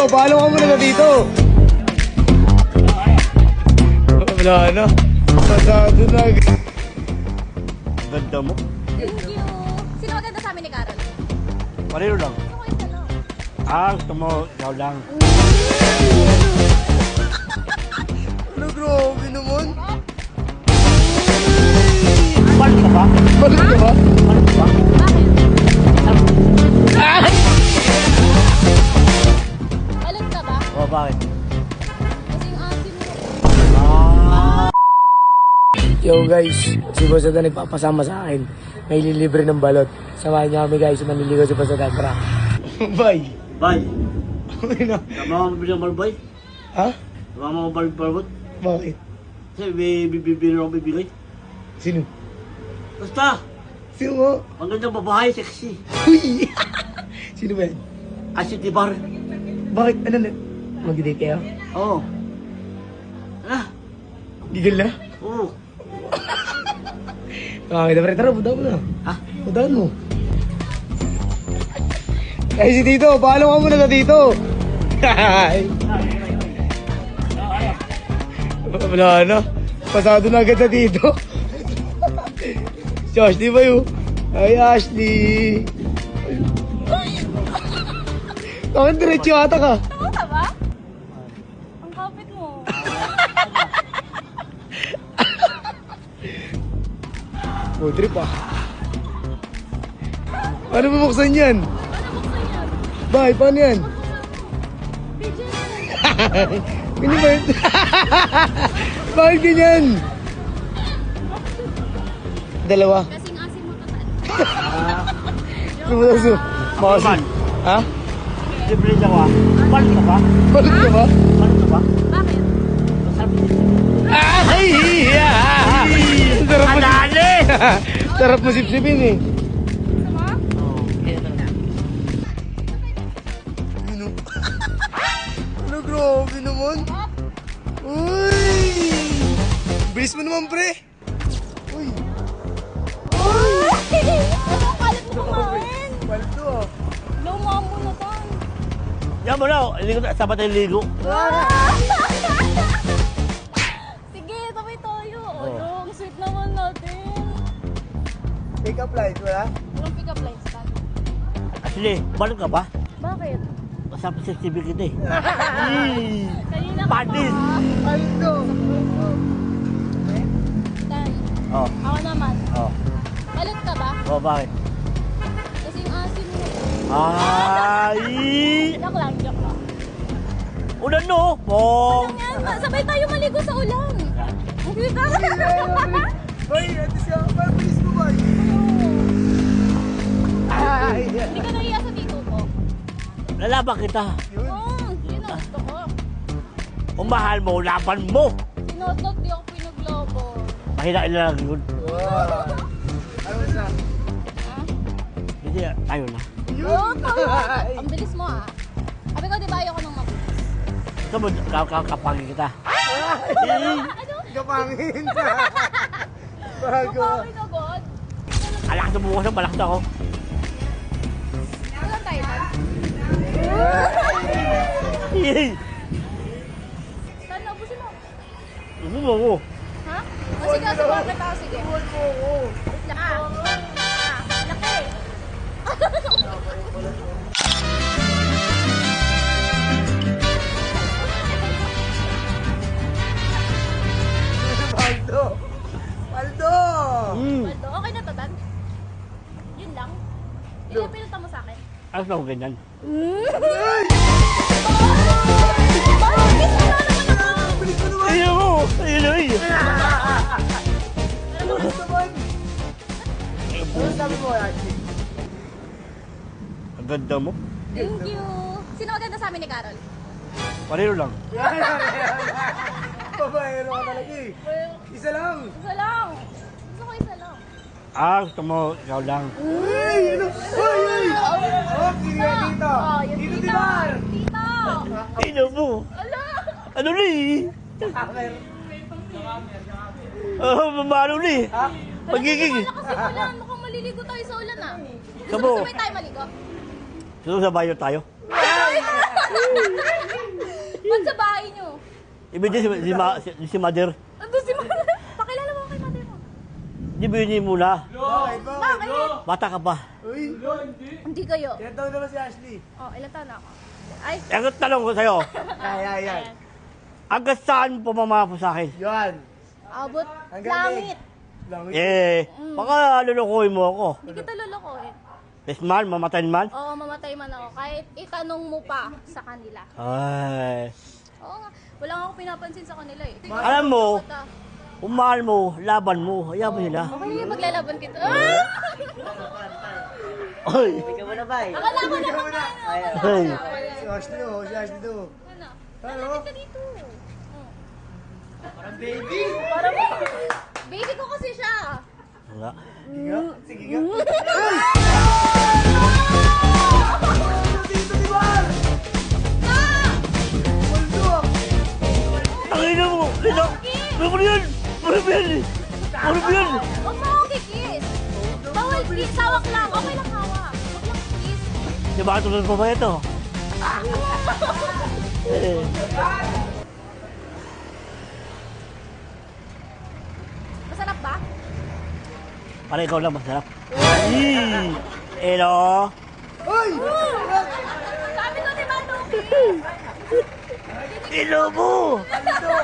Paalam ka muna na dito. Wala na. Pasado na. Ganda mo. Thank you. Sino maganda sa amin ni Carol? Pareho lang. Ako isa lang. Gusto mo, ikaw lang. Ano, grabe naman. Balik ka ba? Balik ka ba? Balik ka ba? Bakit? Ah! Balik ka ba? O, bakit? Kasi yung asim mo. Yo guys, si Boss Ada nagpapasama sa akin. May lilibre ng balot. Samahan niyo kami guys, manliligaw si Boss Ada. Tara. Bye. Bay, Okay na. tama mo bilang balbay? Ha? Tama mo balbay? Bakit? Kasi may bibili ako bibigay. Sino? Basta, Sino mo? ang gandang babae, sexy. Uy! Sino ba yan? Asiti bar. Bakit? Ano na? Mag-date kayo? Oo. Ah, Gigil na? oo. Okay, tara, budaw mo na. Ha? Budaw mo. Ay, si Tito, paalam ka muna na dito. Wala na. Pasado na agad na dito. Si Ashley ba yun? Ay, Ashley. Bakit diretso ata ka? Tama ka ba? Ang kapit mo. Oh, trip ah. Paano bubuksan yan? Ano buksan yan? Bye, paano yan? Video na. Ganyan ba yun? Bakit ganyan? Dalawa. Kasing asim mo total. Sumuso. Man. Ha? Libre niya ko ah. Balik ka ba? Balik ka ba? Balik ka ba? Bakit? Sabi niya. Ay! Sarap mo. Adali! Sarap mo sipsipin eh. Gusto mo? Ano? Ano, grabe naman. Uy! Bilis mo naman, pre. Uy! Ano ang kalat mo kumain? Paldo ah. Lumaw mo na tan. Yan mo na, ligo na, sabat tayo ligo. Sige, sabay tayo. Ang sweet naman natin. Pick up lines, wala? Walang pick-up lines tan. Asli, balik ka ba? Bakit? Masama sa TV kita eh. Kanina ka Panis. pa. Paldo! Tan, Oh, ako naman. oh. Balit ka ba? Oh, bakit? Kasi yung asim mo. Ay! Joke lang, joke lang. Ulan no! Pong! Yan, sabay tayo maligo sa ulan. Hindi ka. Boy, ito siya. Parang bilis mo, boy. Ay! Hindi ka nahiya sa tito ko. Lalaban kita. Yun ang gusto ko. Kung mahal mo, laban mo! Sinodot, di ako pinaglobo. Mahina lang yun. Wow! Ano sa? Ha? Hindi, tayo na. Oo, tama. Ang bilis mo ah. Sabi ko, di ba ayoko nang mabilis? Ito mo, kapangin kita. Ano? Kapangin ka! Bago! Kapawin agad. Alakas na bukas na, malakas ako. Walang tayo tan. Yay! Tan, nabusin mo. Ano mo ako? Ha? O sige, subukan kita. Sige. Wait lang ah. Laki. Paldo! Paldo! Waldo, okay na to, Tan? Yun lang. Ilang pinunta mo sa akin? Ano na ako ganyan? Bakit? Kiss mo na naman ako! Bilis mo naman! Ayun mo! Ayun ay! Ano naman? Ano sabi mo, Ashley? Ang ganda mo. Thank you. Sino maganda sa amin ni Carol? Pareho lang. Babaero ka talaga eh. Isa lang. Isa lang. Gusto ko isa lang. Gusto mo, ikaw lang. Uy! Ano? Uy! Uy! Oh, sige, dito. Oh, yung Dito, tito. Dibar! Tito. Ayun mo! Ala. Ano ni? Mamano ni? Pagiging. Wala kasi ulan. Mukhang maliligo tayo sa ulan ah. Gusto Sabo. mo sabay tayo maligo? Gusto mo sa bayo tayo? Ay! Ibigay si Mother. Ando si Mother. Pakilala mo kay Mother mo. Di bini muna. Bakit? Bata ka pa. Hindi kayo. Ilan taon naman si Ashley? Oh, ilan taon na ako? Ay, Ang tanong ko sa'yo, Yan. hanggang saan pumamapo sa akin? Yan. abot Hanggang langit. Langit. Baka lulukuhin mo ako. Hindi kita lulukuhin. Yes man, mamatayin man. Oo, mamatay man ako. Kahit itanong mo pa sa kanila. Ay. Oo nga. Wala nga ako pinapansin sa kanila eh. Alam mo, kung mahal mo, laban mo. Ayaw mo nila. Okay na yung maglalaban kita. Ay. Akala ko naman na. Ay. Si Ashley do. Si Ashley do. Ano? Ano? Lalapit ka dito. Parang baby. Parang baby ko kasi siya. Wala. Sige nga. Sige nga. Dito, di ba? Tangina mo! Ina! Ano ba yan? Ano ba yan? Ano ba yan? Huwag mo ako kikiss. Bawal kiss. Hawak lang. Okay lang hawak. Huwag lang kiss. Di ba tulad pa ba ito? Masarap ba? Para ikaw lang masarap. Hello? Uy! Sabi ko di ba, Tuki? Hello mo! Dito.